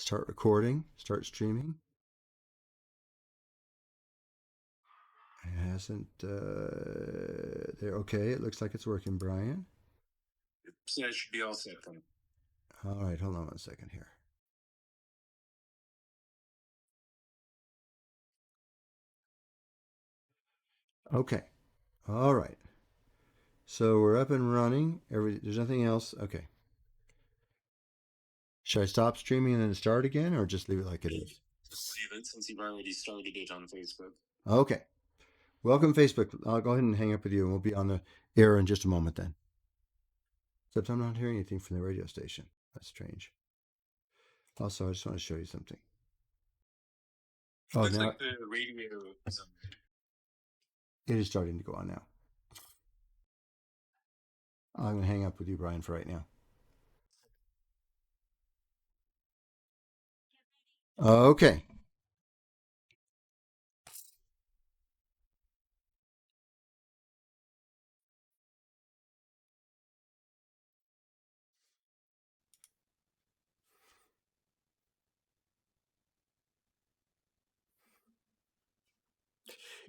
Start recording, start streaming. It hasn't, there, okay, it looks like it's working, Brian. So that should be all set then. All right, hold on 1 second here. Okay, all right. So we're up and running. There's nothing else. Okay. Should I stop streaming and then start again, or just leave it like it is? Leave it since you've already started it on Facebook. Okay. Welcome, Facebook. I'll go ahead and hang up with you, and we'll be on the air in just a moment then. Except I'm not hearing anything from the radio station. That's strange. Also, I just want to show you something. Oh, looks now like the radio is on. It is starting to go on now. I'm going to hang up with you, Brian, for right now. Okay.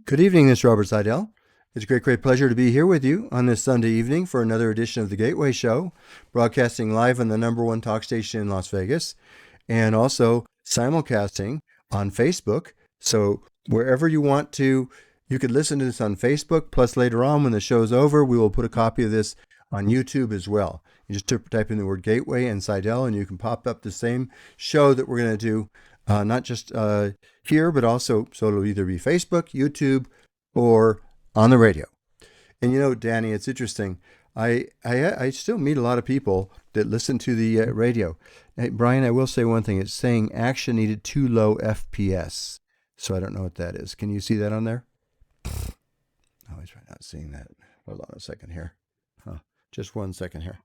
Good evening, this is Robert Sidell. It's a great pleasure to be here with you on this Sunday evening for another edition of the Gateway Show, broadcasting live on the #1 talk station in Las Vegas, and also simulcasting on Facebook. So wherever you want to, you could listen to this on Facebook. Plus, later on, when the show's over, we will put a copy of this on YouTube as well. You just type in the word Gateway and Sidell, and you can pop up the same show that we're going to do, not just here, but also, so it'll either be Facebook, YouTube, or on the radio. And you know, Danny, it's interesting. I still meet a lot of people that listen to the radio. Hey, Brian, I will say one thing. It's saying action needed too low FPS. So I don't know what that is. Can you see that on there? Oh, he's not seeing that. Hold on a second here. Just 1 second here.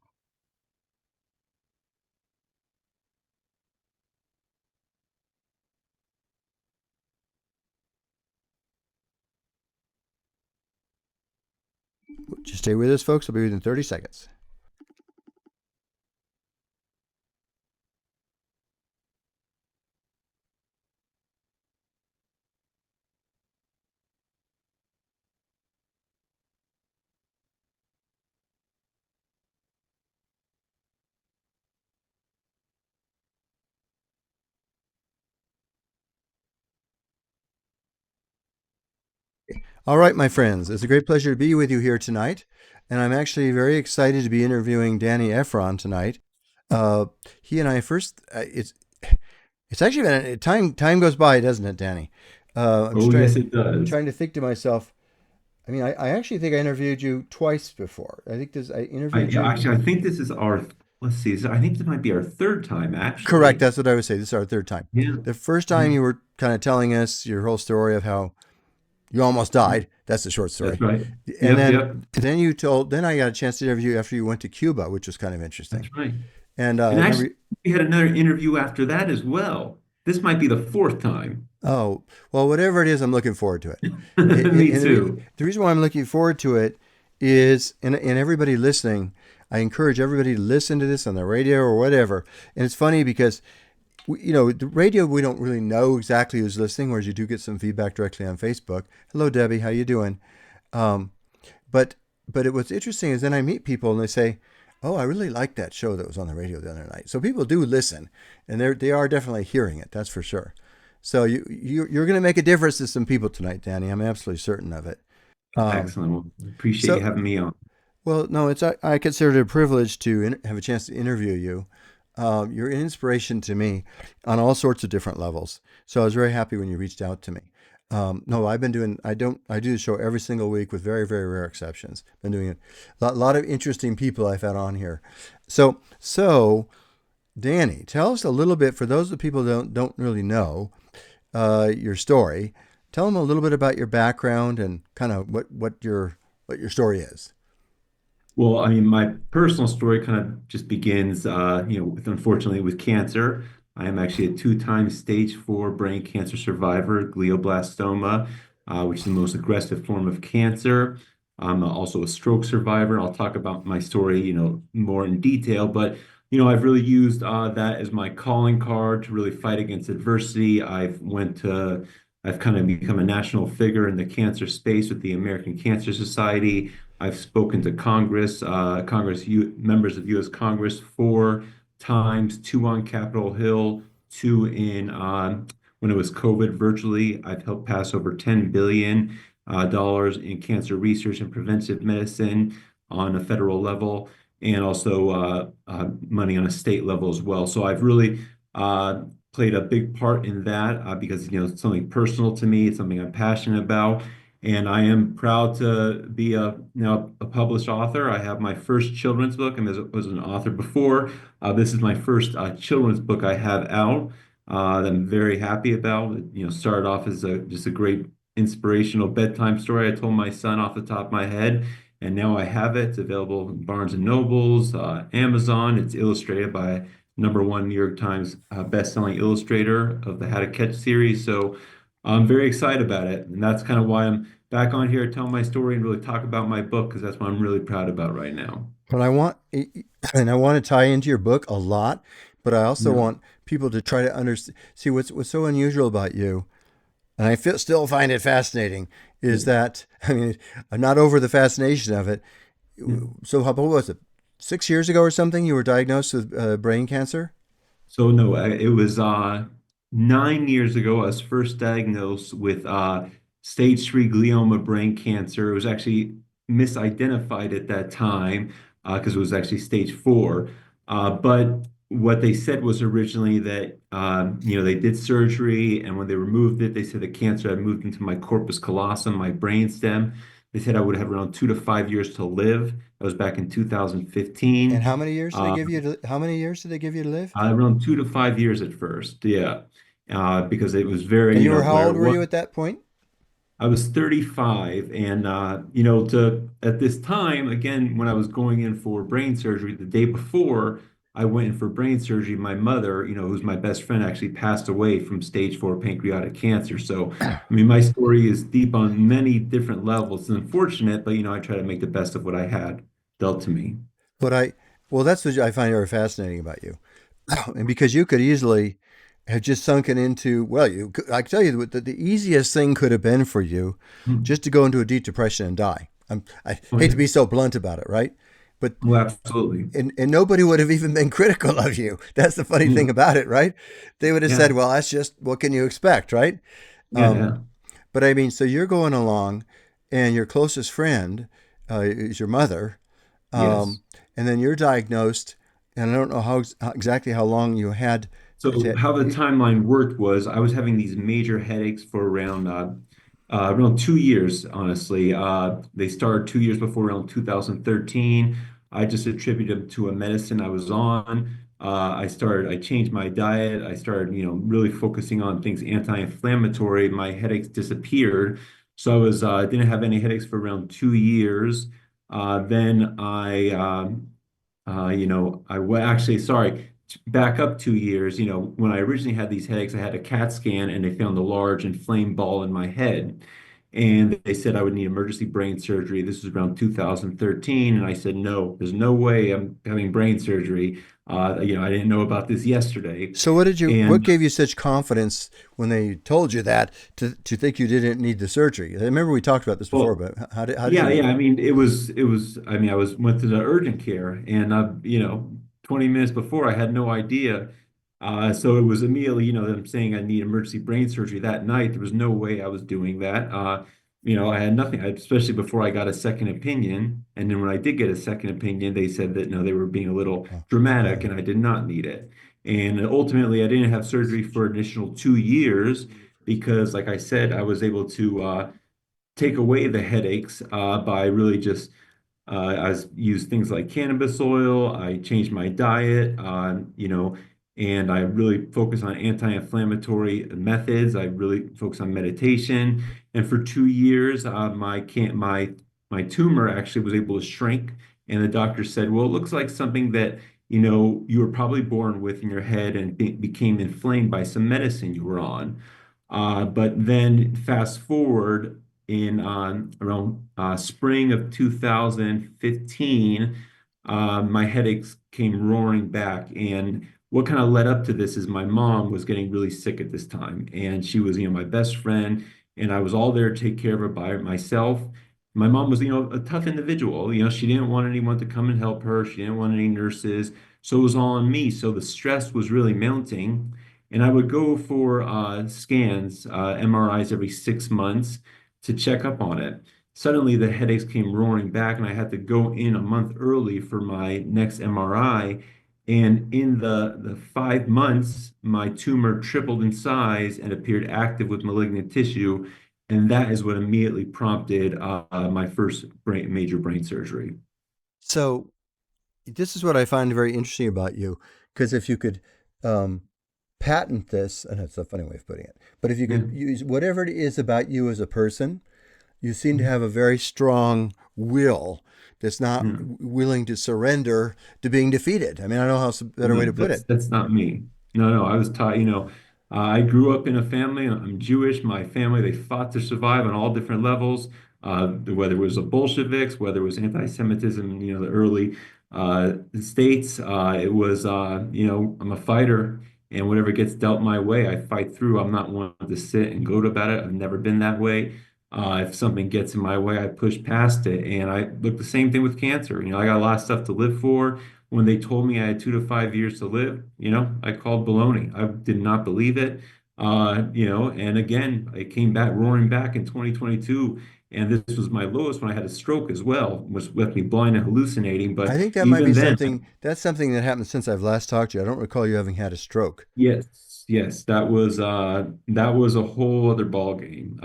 Just stay with us, folks. I'll be within 30 seconds. All right, my friends, it's a great pleasure to be with you here tonight. And I'm actually very excited to be interviewing Danny Efron tonight. He and I first, it's actually been, time goes by, doesn't it, Danny? Yes, it does. Trying to think to myself, I mean, I actually think I interviewed you twice before. I interviewed you. Actually, I think this is let's see, I think this might be our third time, actually. Correct, that's what I would say. This is our third time. Yeah. The first time you were kind of telling us your whole story of how you almost died. That's the short story. That's right. And then I got a chance to interview you after you went to Cuba, which was kind of interesting. That's right. And actually, we had another interview after that as well. This might be the fourth time. Oh, well, whatever it is, I'm looking forward to it. Me too. The reason why I'm looking forward to it is, and everybody listening, I encourage everybody to listen to this on the radio or whatever. And it's funny because, the radio, we don't really know exactly who's listening, whereas you do get some feedback directly on Facebook. Hello, Debbie, how you doing? But what's interesting is then I meet people and they say, oh, I really liked that show that was on the radio the other night. So people do listen, and they are definitely hearing it. That's for sure. So you're going to make a difference to some people tonight, Danny. I'm absolutely certain of it. Excellent. Well, appreciate you having me on. Well, no, I consider it a privilege to have a chance to interview you. You're an inspiration to me on all sorts of different levels. So I was very happy when you reached out to me. No, I do the show every single week with very, very rare exceptions. Been doing it. A lot of interesting people I've had on here. So Danny, tell us a little bit, for those of the people that don't really know your story. Tell them a little bit about your background and kind of what your story is. Well, I mean, my personal story kind of just begins, unfortunately with cancer. I am actually a 2-time stage 4 brain cancer survivor, glioblastoma, which is the most aggressive form of cancer. I'm also a stroke survivor. I'll talk about my story, more in detail. But, I've really used that as my calling card to really fight against adversity. I've kind of become a national figure in the cancer space with the American Cancer Society. I've spoken to members of U.S. Congress 4 times, two on Capitol Hill, two in when it was COVID virtually. I've helped pass over $10 billion dollars in cancer research and preventive medicine on a federal level, and also money on a state level as well. So I've really played a big part in that because it's something personal to me. It's something I'm passionate about, and I am proud to be a published author. I have my first children's book, and was an author before. This is my first children's book I have out that I'm very happy about. Started off as just a great inspirational bedtime story I told my son off the top of my head. And now I have it. It's available in Barnes and Nobles, Amazon. It's illustrated by #1 New York Times best-selling illustrator of the How to Catch series. So I'm very excited about it. And that's kind of why I'm back on here telling my story and really talk about my book, because that's what I'm really proud about right now. But I want, and I want to tie into your book a lot, but I also Yeah. want people to try to understand, see what's so unusual about you, and I still find it fascinating, Yeah. is that, I mean, I'm not over the fascination of it. Yeah. So, what was it? 6 years ago or something, you were diagnosed with brain cancer? So no, it was 9 years ago. I was first diagnosed with stage 3 glioma brain cancer. It was actually misidentified at that time because it was actually stage 4. But what they said was originally that they did surgery, and when they removed it, they said the cancer had moved into my corpus callosum, my brain stem. They said I would have around 2 to 5 years to live. That was back in And 2015. how many years did they Uh, give you how many years did they give you to live? Around 2 to 5 years at first, yeah, because it was very, And you were, how where old it were was. you at that point? I was 35, and to at this time, again, when I was going in for brain surgery the day before I went in for brain surgery, my mother, who's my best friend, actually passed away from stage 4 pancreatic cancer. So, I mean, my story is deep on many different levels. It's unfortunate, but I try to make the best of what I had dealt to me. But well, that's what I find very fascinating about you. And because you could easily have just sunken into, well, I can tell you what the easiest thing could have been for you, Hmm. just to go into a deep depression and die. I Oh, hate yeah. to be so blunt about it, right? But Well, absolutely. and nobody would have even been critical of you. That's the funny thing Yeah. about it, right? They would have Yeah. said, well, that's just, what can you expect, right? Yeah. Um, Yeah. but I mean, so you're going along, and your closest friend is your mother, Yes. um, and then you're diagnosed, and I don't know exactly how long you had So to. how the timeline worked was I was having these major headaches for around 2 years, honestly. They started 2 years before, around 2013. I just attributed them to a medicine I was on. I changed my diet. I started, really focusing on things anti-inflammatory. My headaches disappeared. So I didn't have any headaches for around 2 years. Then actually, sorry, back up 2 years. When I originally had these headaches, I had a CAT scan, and they found a large inflamed ball in my head. And they said I would need emergency brain surgery. This was around 2013. And I said, no, there's no way I'm having brain surgery. I didn't know about this yesterday. So what And gave you such confidence when they told you that, to think you didn't need the surgery? I remember we talked about this before, well, but how did yeah, you know? yeah. I mean, it was. I mean, went to the urgent care, and 20 minutes before, I had no idea. So it was immediately, them saying I need emergency brain surgery that night. There was no way I was doing that. I had nothing, especially before I got a second opinion. And then when I did get a second opinion, they said that no, they were being a little Oh, dramatic, yeah. and I did not need it. And ultimately, I didn't have surgery for an additional 2 years because, like I said, I was able to. Take away the headaches by really just I used things like cannabis oil. I changed my diet, and I really focus on anti-inflammatory methods. I really focus on meditation. And for 2 years, my tumor actually was able to shrink. And the doctor said, "Well, it looks like something that you were probably born with in your head and became inflamed by some medicine you were on." But then fast forward in around spring of 2015, my headaches came roaring back. And what kind of led up to this is my mom was getting really sick at this time, and she was, my best friend, and I was all there to take care of her by myself. My mom was, a tough individual. She didn't want anyone to come and help her. She didn't want any nurses. So it was all on me. So the stress was really mounting. And I would go for scans, MRIs every 6 months to check up on it. Suddenly the headaches came roaring back, and I had to go in a month early for my next MRI. And in the 5 months, my tumor tripled in size and appeared active with malignant tissue. And that is what immediately prompted my first major brain surgery. So this is what I find very interesting about you, because if you could um, patent this, and that's a funny way of putting it, but if you Yeah. could use whatever it is about you as a person, you seem to Mhm. have a very strong will that's not Yeah. willing to surrender to being defeated. I mean, I don't know how else a better way No, to put it. that's not me. No, no, I was taught, I grew up in a family. I'm Jewish. My family, they fought to survive on all different levels. Whether it was the Bolsheviks, whether it was anti-Semitism, the early states, it was, I'm a fighter, and whatever gets dealt my way, I fight through. I'm not one to sit and gloat about it. I've never been that way. If something gets in my way, I push past it, and I look the same thing with cancer. I got a lot of stuff to live for. When they told me I had 2 to 5 years to live, I called baloney. I did not believe it. And again, I came back roaring back in 2022. And this was my lowest when I had a stroke as well, which left me blind and hallucinating. I But think that might be even then, something, that's something that happened since I've last talked to you. I don't recall you having had a stroke. yes, yes, that was a whole other ball game.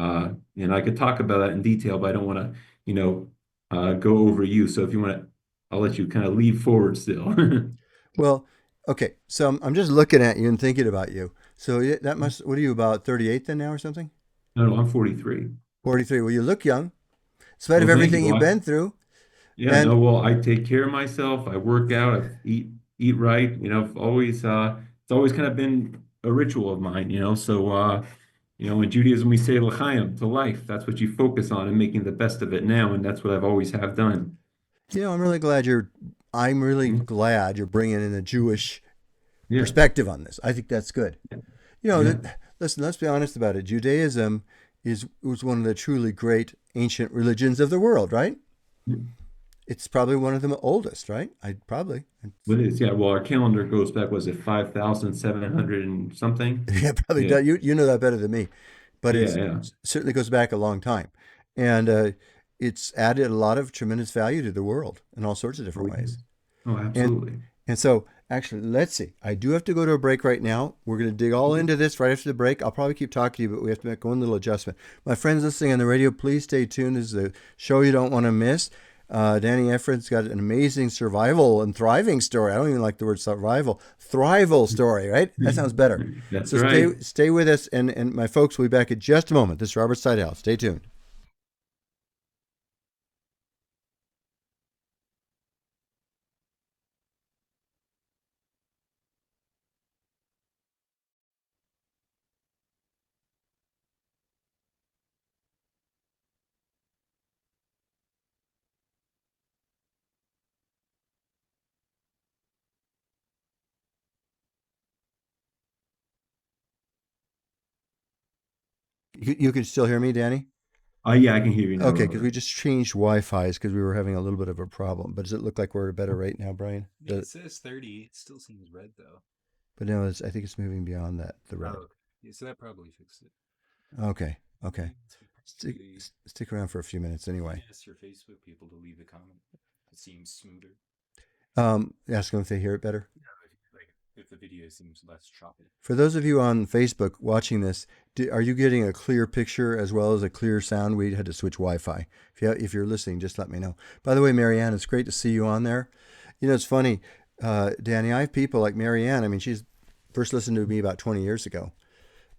And I could talk about that in detail, but I don't want to, go over you. So if you want to, I'll let you kind of lead forward still. Well, okay, so I'm just looking at you and thinking about you. So that must, what are you, about 38 then now or something? No, no, I'm 43. 43. Well, you look young, in spite of Well, thank everything you. you've Well, been through. yeah, And no, well, I take care of myself. I work out. I eat right. I've always it's always kind of been a ritual of mine. So in Judaism we say l'chaim, to life. That's what you focus on and making the best of it now, and that's what I've always have done. I'm really Mhm. glad you're bringing in a Jewish Yeah, perspective on this. I think that's good. yeah, Listen, let's be honest about it. Judaism was one of the truly great ancient religions of the world, right? yeah. It's probably one of the oldest, right? I probably. What is? Yeah, well, our calendar goes back, was it 5,700 and something? Yeah, probably Yeah, does. You know that better than me, but yeah, yeah. it certainly goes back a long time, and it's added a lot of tremendous value to the world in all sorts of Oh, different yeah. ways. Oh, And absolutely. and so actually, let's see. I do have to go to a break right now. We're going to dig all Okay. into this right after the break. I'll probably keep talking to you, but we have to make one little adjustment. My friends listening on the radio, please stay tuned. This is a show you don't want to miss. Danny Efron's got an amazing survival and thriving story. I don't even like the word survival, thrival story, right? That sounds better. That's So right. stay with us, and my folks will be back in just a moment. This is Robert Sidell. Stay tuned. You can still hear me, Danny? Yeah, I can hear you now, Okay, because we Robert. just changed Wi-Fi's because we were having a little bit of a problem. But does it look like we're at a better rate now, Brian? Yeah, it says 30. It still seems red though. But no, I think it's moving beyond that, the Oh, red. okay. Yeah, so that probably fixed it. Okay, okay. Yeah, so Stick, probably stick around for a few minutes anyway. ask your Facebook people to leave a comment. It seems smoother. Ask them if they hear it better. Yeah, if the video seems less choppy. For those of you on Facebook watching this, are you getting a clear picture as well as a clear sound? We had to switch Wi-Fi. If you're listening, just let me know. By the way, Marianne, it's great to see you on there. It's funny, Danny. I have people like Marianne. I mean, she's first listened to me about 20 years ago,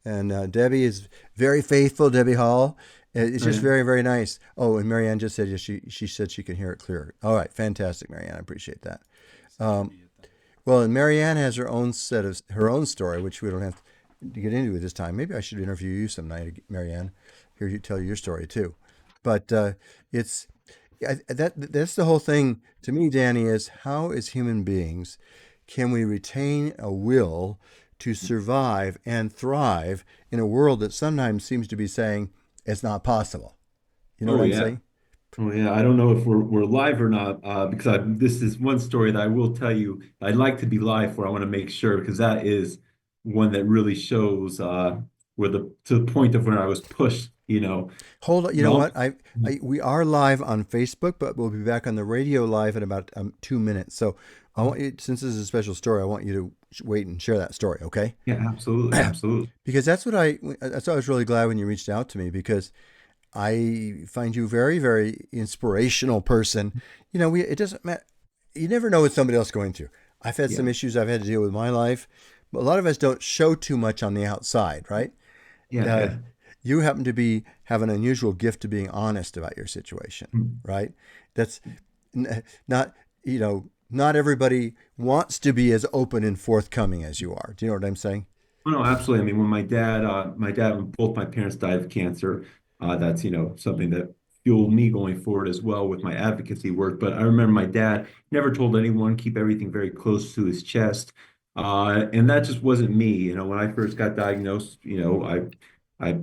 and Debbie is very faithful. Debbie Hall. It's Oh, just yeah. very, very nice. Oh, and Marianne just said yes, she said she can hear it clear. All right, fantastic, Marianne. I appreciate that. Um, well, and Marianne has her own set of her own story, which we don't have to get into at this time. Maybe I should interview you some night, Marianne. Hear you tell your story too. But it's that's the whole thing to me, Danny, is how as human beings can we retain a will to survive and thrive in a world that sometimes seems to be saying it's not possible. You know what Oh I'm yeah. saying? Oh yeah, I don't know if we're live or not, because this is one story that I will tell you I'd like to be live for. I want to make sure because that is one that really shows where the to the point of where I was pushed, Hold on. You know no, what? We are live on Facebook, but we'll be back on the radio live in about 2 minutes. So I want you, since this is a special story, I want you to wait and share that story, okay? yeah, absolutely, absolutely. Because that's why I was really glad when you reached out to me because I find you very, very inspirational person. It doesn't matter. You never know what somebody else is going through. I've had Yeah, some issues I've had to deal with in my life, but a lot of us don't show too much on the outside, right? yeah, Uh, yeah. you happen to have an unusual gift of being honest about your situation, Mm. right? That's not, not everybody wants to be as open and forthcoming as you are. Do you know what I'm saying? Oh, no, absolutely. I mean, when when both my parents died of cancer, that's, something that fueled me going forward as well with my advocacy work. But I remember my dad never told anyone, keep everything very close to his chest. And that just wasn't me. When I first got diagnosed, I,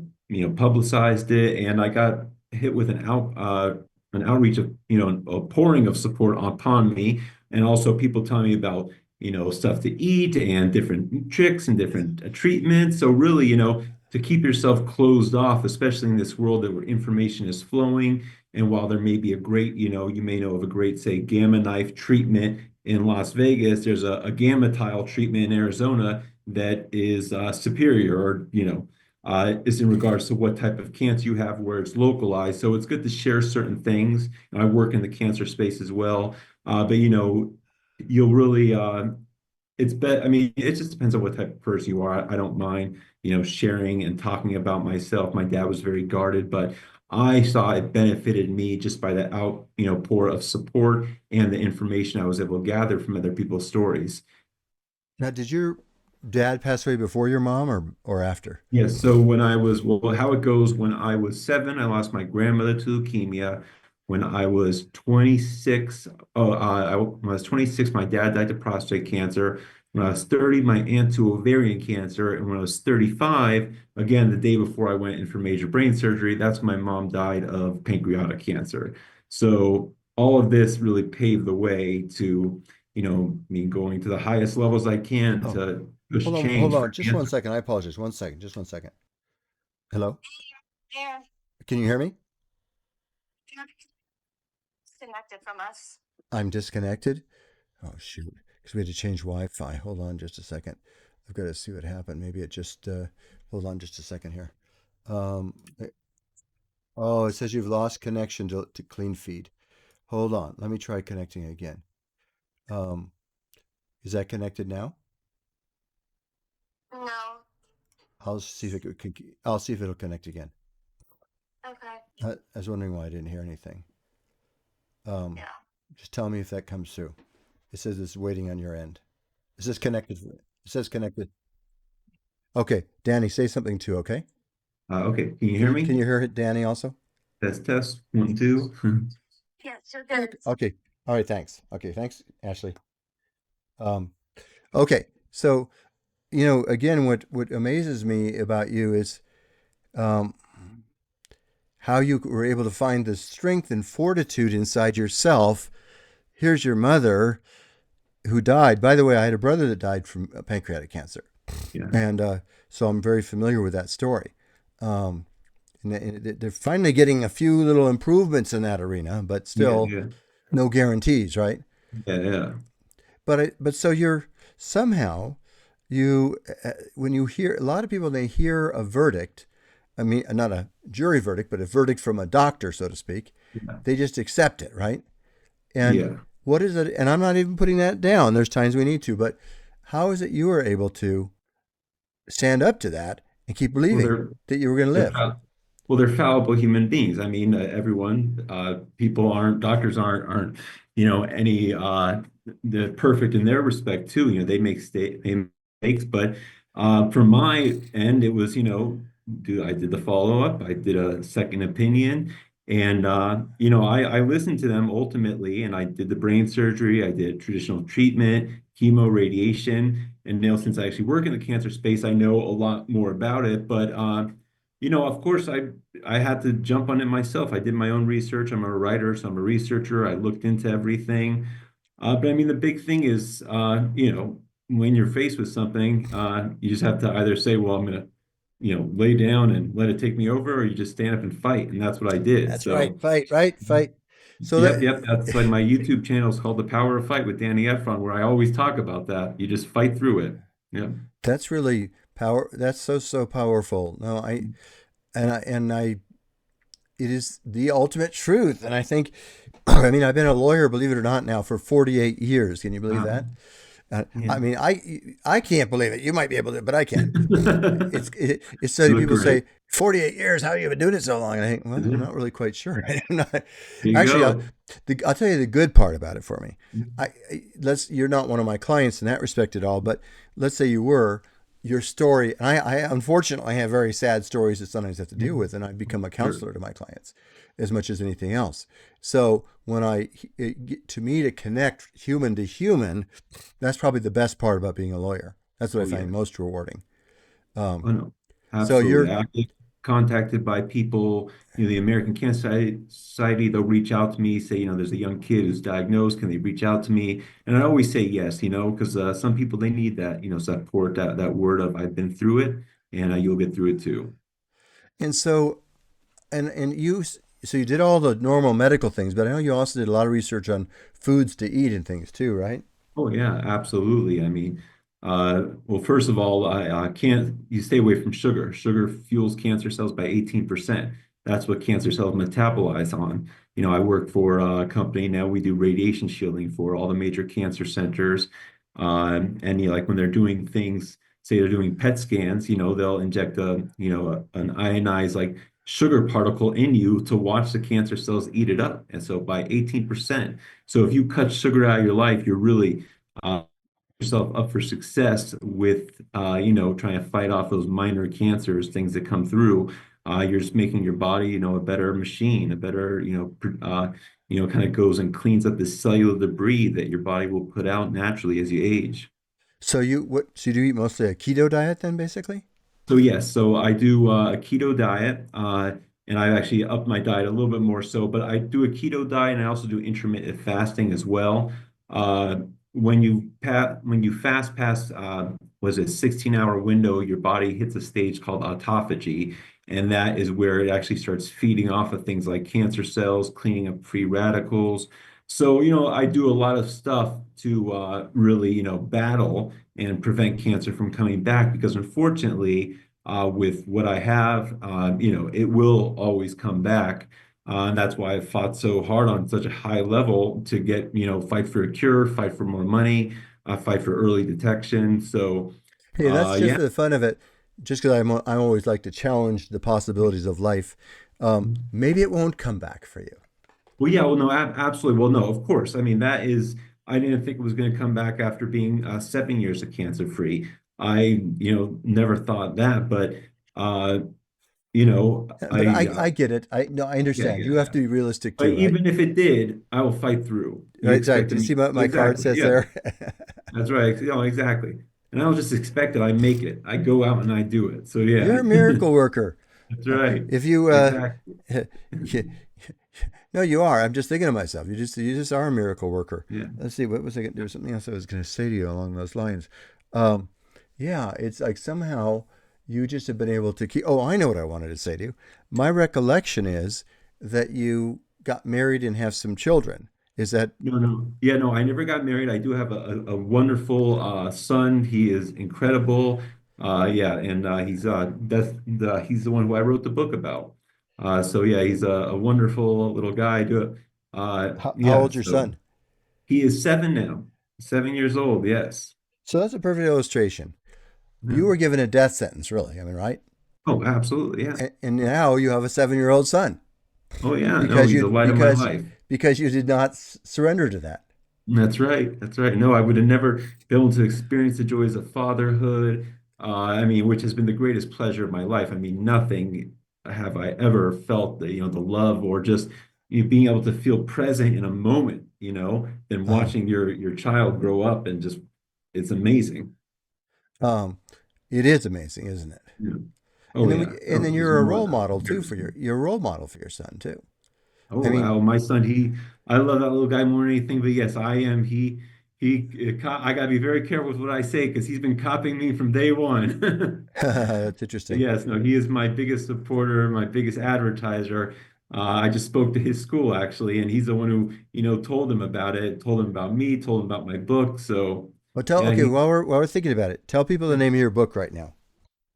publicized it and I got hit with an outreach of, a pouring of support upon me. And also people telling me about stuff to eat and different tricks and different treatments. So really, to keep yourself closed off, especially in this world that where information is flowing. And while there may be a great, you may know of a great, say, gamma knife treatment in Las Vegas, there's a gamma tile treatment in Arizona that is superior or, is in regards to what type of cancer you have, where it's localized. So it's good to share certain things. I work in the cancer space as well. But you'll really it's bet I mean it just depends on what type of person you are. I don't mind sharing and talking about myself. My dad was very guarded, but I saw it benefited me just by the pour of support and the information I was able to gather from other people's stories. Now, did your dad pass away before your mom or after? Yes, so when I was, well, how it goes, when I was 7, I lost my grandmother to leukemia. When I was 26, when I was 26, my dad died to prostate cancer. When I was 30, my aunt to ovarian cancer. And when I was 35, again, the day before I went in for major brain surgery, that's when my mom died of pancreatic cancer. So all of this really paved the way to, me going to the highest levels I can Oh, to push hold change on, for just one cancer. second. I apologize. One second, just one second. Hello, They're can you hear me? disconnected from us. I'm disconnected. Oh shoot, because we had to change Wi-Fi. Hold on, just a second. I've got to see what happened. Maybe it just. Hold on, just a second here. Um, oh, it says you've lost connection to clean feed. Hold on, let me try connecting again. Um, is that connected now? No. I'll see if I'll see if it'll connect again. Okay. I was wondering why I didn't hear anything. Um, Yeah. just tell me if that comes through. It says it's waiting on your end. It says connected. It says connected. Okay, Danny, say something too. Okay, Okay, can you hear can me? you hear it, Danny? Also. Test, test, 1, 2. Yeah, so good. Okay. All right. Thanks. Okay. Thanks, Ashley. Um, okay. So again, what amazes me about you is um, how you were able to find the strength and fortitude inside yourself. Here's your mother who died. By the way, I had a brother that died from pancreatic cancer, Yeah, and so I'm very familiar with that story. Um, and they're finally getting a few little improvements in that arena, but yeah, still yeah, no guarantees, right? yeah, yeah. But so you're somehow when you hear a lot of people, they hear a verdict. I mean, not a jury verdict, but a verdict from a doctor, so to speak. Yeah. They just accept it, right? And Yeah. what is it? And I'm not even putting that down. There's times we need to, but how is it you were able to stand up to that and keep Well, believing they're that you were going to they're live? fal- well, they're fallible human beings. I mean, everyone, people aren't doctors aren't any the perfect in their respect too. They mistakes, but from my end, it was I did the follow up. I did a second opinion, And I listened to them ultimately, and I did the brain surgery, I did traditional treatment, chemo, radiation, and now since I actually work in the cancer space, I know a lot more about it. But of course, I had to jump on it myself. I did my own research. I'm a writer, so I'm a researcher. I looked into everything. But I mean, the big thing is, when you're faced with something, you just have to either say, well, I'm gonna, lay down and let it take me over, or you just stand up and fight. And that's what I did. That's right. So, Fight, right? Fight. So yep, that yep. That's like my YouTube channel is called The Power of Fight with Danny Efron, where I always talk about that. You just fight through it. Yeah. that's really power. That's so powerful. No, I it is the ultimate truth. And I think, I mean, I've been a lawyer, believe it or not, now for 48 years. Can you believe Wow. that? I Yeah. mean, I can't believe it. You might be able to, but I can't. It's so You many look people great. say 48 years. How have you been doing it so long? And I think, well, I'm There not really quite sure. I'm not, you actually, go. I'll tell you the good part about it for me. You're not one of my clients in that respect at all, but let's say you were. Your story, and I unfortunately have very sad stories that sometimes have to deal with, and I've become a Sure. counselor to my clients as much as anything else. So when to me, to connect human to human, that's probably the best part about being a lawyer. That's what I Oh, yeah. find most rewarding. Um, Oh, no, so absolutely. you're, I get contacted by people, the American Cancer Society, they'll reach out to me, say, there's a young kid who's diagnosed. Can they reach out to me? And I always say yes, because some people, they need that, support, that word of I've been through it, and you'll get through it too. and so, and you, so you did all the normal medical things, but I know you also did a lot of research on foods to eat and things too, right? Oh yeah, absolutely. I mean, well, first of all, I can't you stay away from sugar. Sugar fuels cancer cells by 18%. That's what cancer cells metabolize on. I work for a company now. We do radiation shielding for all the major cancer centers. And like when they're doing things, say they're doing PET scans, they'll inject an ionized like sugar particle in you to watch the cancer cells eat it up. And so by 18%. So if you cut sugar out of your life, you're really uh, yourself up for success with trying to fight off those minor cancers, things that come through. You're just making your body, a better machine, a better, kind of goes and cleans up the cellular debris that your body will put out naturally as you age. So do you eat mostly a keto diet then, basically? So yes, so I do a keto diet, and I've actually upped my diet a little bit more so, but I do a keto diet and I also do intermittent fasting as well. When you fast past was it 16-hour window, your body hits a stage called autophagy, and that is where it actually starts feeding off of things like cancer cells, cleaning up free radicals. So, I do a lot of stuff to really, battle and prevent cancer from coming back because unfortunately, with what I have, it will always come back. And that's why I fought so hard on such a high level to get, fight for a cure, fight for more money, fight for early detection. So, Hey, that's just yeah. for the fun of it. Just because I always like to challenge the possibilities of life. Maybe it won't come back for you. Well, yeah, well, no, absolutely. Well, no, of course. I mean, I didn't think it was going to come back after being 7 years of cancer free. I, never thought that, but, uh, But I get it. I yeah, understand. yeah, You have yeah. to be realistic But too, right? even if it did, I will fight through. You Right. Sorry. Do expected you me. see what my card Exactly. says Yeah, there? that's right. No, exactly. And I don't just expect it. I make it. I go out and I do it. So You're yeah, a miracle worker. that's right. If you, Exactly. no, you are. I'm just thinking of myself. You just are a miracle worker. Yeah. Let's see. What was I going to do? Something else I was going to say to you along those lines. Um, yeah, it's like somehow you just have been able to keep. Oh, I know what I wanted to say to you. My recollection is that you got married and have some children. Is that No, no. Yeah, no, I never got married. I do have a wonderful son. He is incredible. Yeah, and he's the one who I wrote the book about. So yeah, he's a wonderful little guy. how Yeah, old's your so son? he is 7 now. 7 years old, yes. So that's a perfect illustration. Yeah. You were given a death sentence, really. I mean, right? Oh, absolutely, yeah. And now you have a 7-year-old son Oh yeah, no, because he's the you light of my because life. because you did not surrender to that. That's right. That's right. No, I would have never been able to experience the joys of fatherhood. I mean, which has been the greatest pleasure of my life. I mean, nothing. have I ever felt the, the love or just being able to feel present in a moment, than Uh, watching your child grow up and just it's amazing. um, it is amazing, isn't it? Yeah. And Oh then yeah. There's you're a more role than model too comparison. you're a role model for your son too. Oh I mean, wow, my son, I love that little guy more than anything, but yes, I am. I gotta be very careful with what I say because he's been copying me from day one. that's But interesting. yes, no, he is my biggest supporter, my biggest advertiser. I just spoke to his school actually, and he's the one who, told him about it, told him about me, told him about my book. So Well, tell yeah, okay while we're thinking about it, tell people the name of your book right now,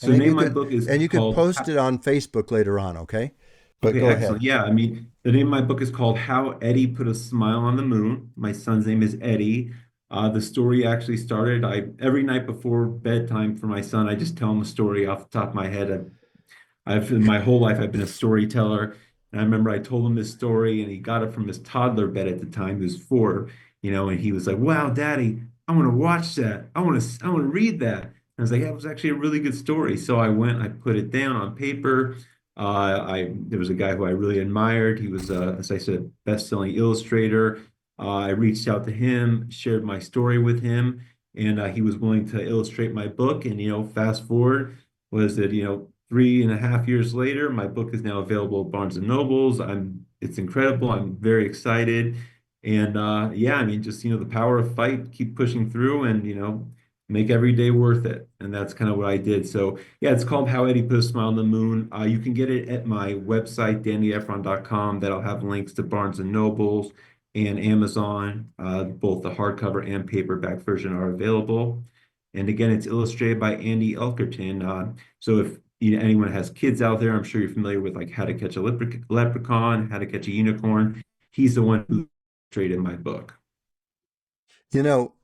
and so the maybe name of my book is you could called post it on Facebook later on, okay? But Okay, go excellent. ahead. Yeah, I mean, the name of my book is called How Eddie Put a Smile on the Moon. My son's name is Eddie. The story actually started, I every night before bedtime for my son, I just tell him a story off the top of my head. I've in my whole life I've been a storyteller. And I remember I told him this story and he got it from his toddler bed at the time, he was 4, and he was like, "Wow, Daddy, I want to watch that. I want to read that." And I was like, "Yeah, it was actually a really good story." So I went, I put it down on paper. I There was a guy who I really admired. He was, as I said, best-selling illustrator. I reached out to him, shared my story with him, and he was willing to illustrate my book. And fast forward, was that 3.5 years later, my book is now available at Barnes and Nobles. It's incredible. I'm very excited, and yeah, I mean, just the power of fight, keep pushing through, and make every day worth it. And that's kind of what I did. So yeah, it's called How Eddie Put a Smile on the Moon. You can get it at my website, dannyefron.com. That'll have links to Barnes and Nobles and Amazon. Both the hardcover and paperback version are available. And again, it's illustrated by Andy Elkerton. So if anyone has kids out there, I'm sure you're familiar with like How to Catch a Leprechaun, How to Catch a Unicorn. He's the one who illustrated my book. You know,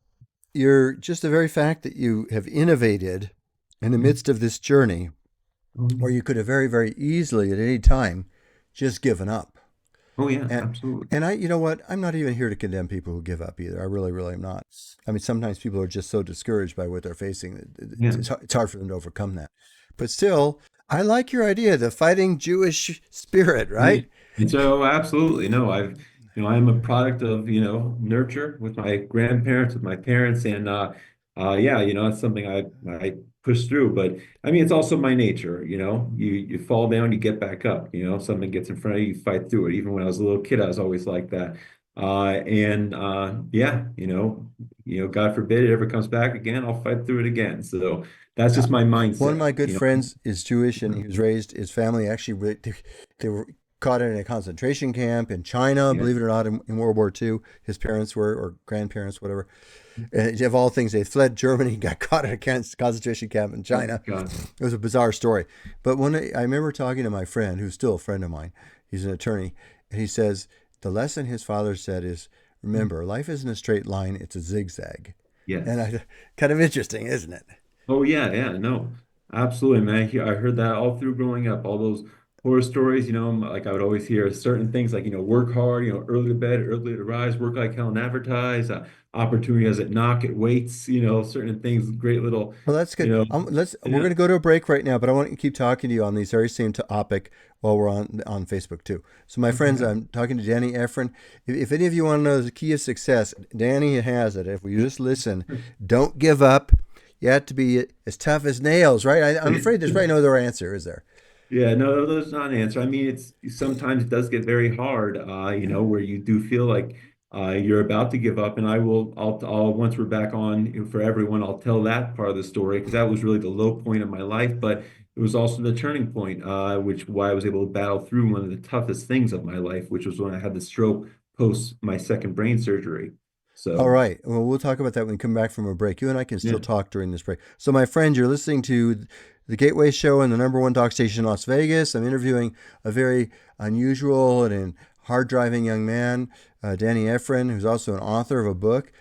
you're just the very fact that you have innovated in the midst of this journey, where you could have very, very easily at any time just given up. Oh yeah, And absolutely. you know what? I'm not even here to condemn people who give up either. I really, really am not. I mean, sometimes people are just so discouraged by what they're facing that Yeah. it's hard for them to overcome that. But still, I like your idea, the fighting Jewish spirit, Yeah. right? And so absolutely no, I'm a product of, nurture with my grandparents, with my parents, and yeah, that's something I push through. But I mean, it's also my nature, you fall down, you get back up, something gets in front of you, you fight through it. Even when I was a little kid, I was always like that. And yeah, God forbid it ever comes back again, I'll fight through it again. So that's Uh, just my One of mindset, my good friends is Jewish, and he was raised. His family actually they were caught in a concentration camp in China. Yeah. Believe it or not, in World War II, his parents were or grandparents, whatever. And of all things, they fled Germany, got caught in a concentration camp in Oh China. God. It was a bizarre story. But when I remember talking to my friend, who's still a friend of mine, he's an attorney, and he says the lesson his father said is, remember, life isn't a straight line; it's a zigzag. And Yes. I, kind of interesting, isn't it? Oh yeah, yeah, no, absolutely, man. I heard that all through growing up, all those horror stories. Like I would always hear certain things like work hard, early to bed, early to rise, work like hell and advertise. Opportunity as it knock, it waits. Certain things, great little, Well, that's you good. know, We're yeah. going to go to a break right now, but I want to keep talking to you on these very same topic while we're on Facebook too. So, my Okay, friends, yeah. I'm talking to Danny Efron. If any of you want to know the key of success, Danny has it. If we just listen, don't give up. You have to be as tough as nails, right? I'm afraid there's probably no other answer, is there? Yeah, no, that's not an answer. I mean, it's sometimes it does get very hard, where you do feel like you're about to give up. And I'll once we're back on for everyone, I'll tell that part of the story because that was really the low point of my life, but it was also the turning point, which why I was able to battle through one of the toughest things of my life, which was when I had the stroke post my second brain surgery. All So, right. Well, we'll talk about that when we come back from a break. You and I can still yeah, talk during this break. So, my friend, you're listening to the Gateway Show and the number one talk station in Las Vegas. I'm interviewing a very unusual and hard driving young man, Danny Efron, who's also an author of a book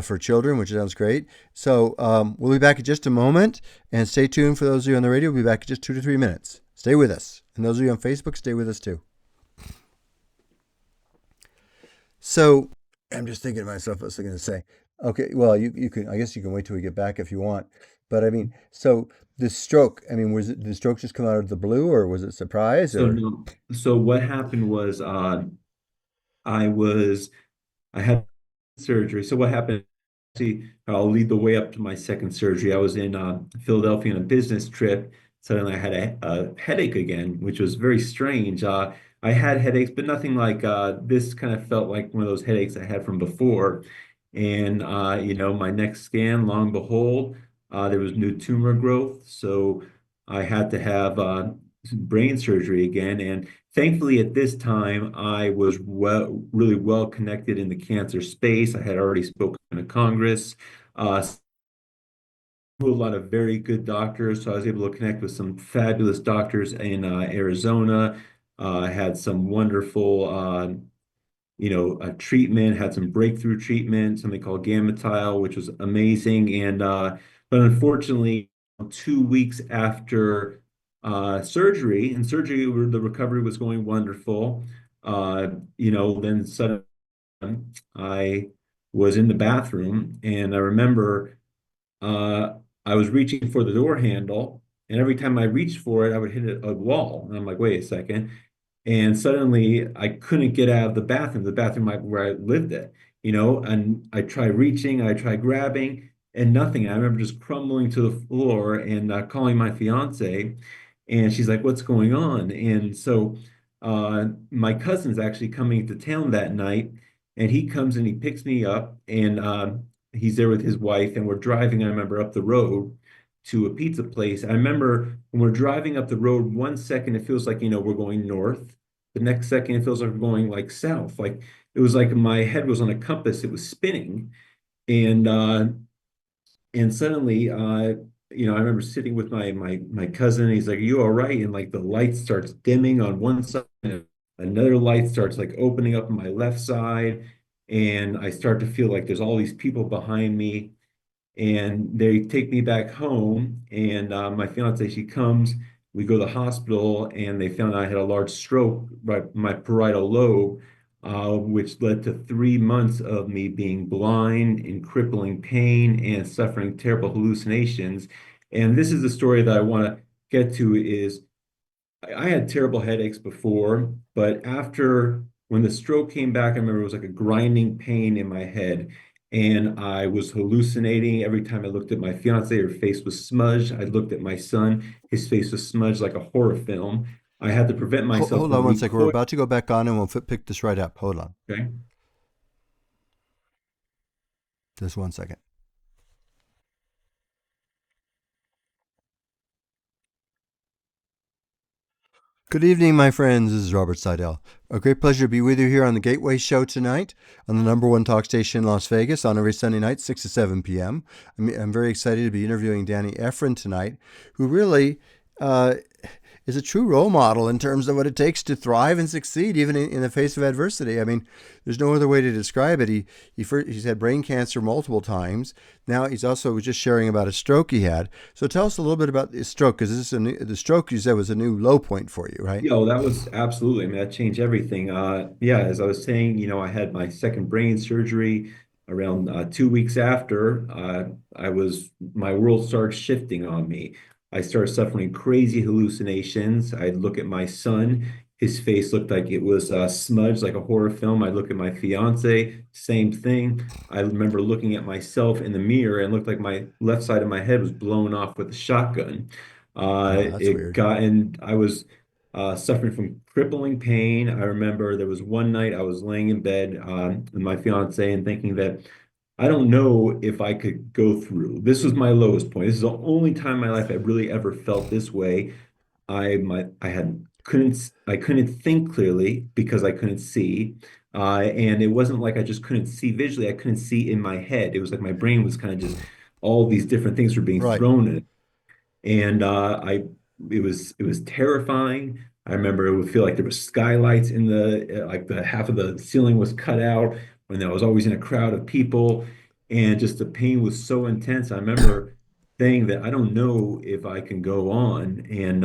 for children, which sounds great. So, we'll be back in just a moment. And stay tuned for those of you on the radio. We'll be back in just 2 to 3 minutes. Stay with us. And those of you on Facebook, stay with us too. So, I'm just thinking to myself, what was I going to say? Okay, well, you can, I guess you can wait till we get back if you want. But I mean, so the stroke, I mean, was it the stroke just come out of the blue or was it surprise So or? no, so what happened was I was I had surgery. So what happened? See, I'll lead the way up to my second surgery. I was in Philadelphia on a business trip. Suddenly, I had a headache again, which was very strange. I had headaches, but nothing like this. Kind of felt like one of those headaches I had from before. And my next scan, lo and behold, there was new tumor growth. So I had to have brain surgery again. And thankfully, at this time, I was really well connected in the cancer space. I had already spoken to Congress, to a lot of very good doctors. So I was able to connect with some fabulous doctors in Arizona. I had some wonderful, treatment, had some breakthrough treatment, something called gammatile, which was amazing. But unfortunately, 2 weeks after surgery, and surgery, the recovery was going wonderful. Then suddenly I was in the bathroom, and I remember uh, I was reaching for the door handle, and every time I reached for it, I would hit a wall. And I'm like, wait a second. And suddenly I couldn't get out of the bathroom where I lived and I tried reaching, I tried grabbing, and nothing. I remember just crumbling to the floor and calling my fiance, and she's like, "What's going on?" And so my cousin's actually coming to town that night, and he comes and he picks me up, and he's there with his wife, and we're driving, I remember, up the road to a pizza place. I remember when we're driving up the road, 1 second it feels like, we're going north. The next second, it feels like we're going like south. Like it was like my head was on a compass. It was spinning, and suddenly, I remember sitting with my cousin. And he's like, "Are you all right?" And like the light starts dimming on one side, and another light starts like opening up on my left side, and I start to feel like there's all these people behind me, and they take me back home. And my fiance, she comes, we go to the hospital, and they found I had a large stroke, right, my parietal lobe, which led to 3 months of me being blind, in crippling pain, and suffering terrible hallucinations. And this is the story that I want to get to is I had terrible headaches before, but after when the stroke came back, I remember it was like a grinding pain in my head. And I was hallucinating every time I looked at my fiance, her face was smudged. I looked at my son, his face was smudged like a horror film. I had to prevent myself Hold from on one second. We're recoiling. about to go back on and we'll pick this right up. Hold on. Okay. Just 1 second. Good evening, my friends. This is Robert Sidell. A great pleasure to be with you here on the Gateway Show tonight on the number one talk station in Las Vegas on every Sunday night, 6 to 7 p.m. I'm very excited to be interviewing Danny Efron tonight, who really is a true role model in terms of what it takes to thrive and succeed, even in the face of adversity. I mean, there's no other way to describe it. He's had brain cancer multiple times. Now he's also just sharing about a stroke he had. So tell us a little bit about the stroke, because the stroke you said was a new low point for you, right? That was absolutely, I mean, that changed everything. Yeah, as I was saying, I had my second brain surgery around 2 weeks after. My world started shifting on me. I started suffering crazy hallucinations. I'd look at my son, his face looked like it was smudged like a horror film. I'd look at my fiance, same thing. I remember looking at myself in the mirror and looked like my left side of my head was blown off with a shotgun. Oh, that's It weird. got, and I was suffering from crippling pain. I remember there was one night I was laying in bed with my fiance and thinking that I don't know if I could go through. This was my lowest point. This is the only time in my life I really ever felt this way. I couldn't think clearly because I couldn't see. And it wasn't like I just couldn't see visually. I couldn't see in my head. It was like my brain was kind of just all these different things were being Right. thrown in, and it was terrifying. I remember it would feel like there were skylights in like the half of the ceiling was cut out when I was always in a crowd of people, and just the pain was so intense. I remember saying that I don't know if I can go on, and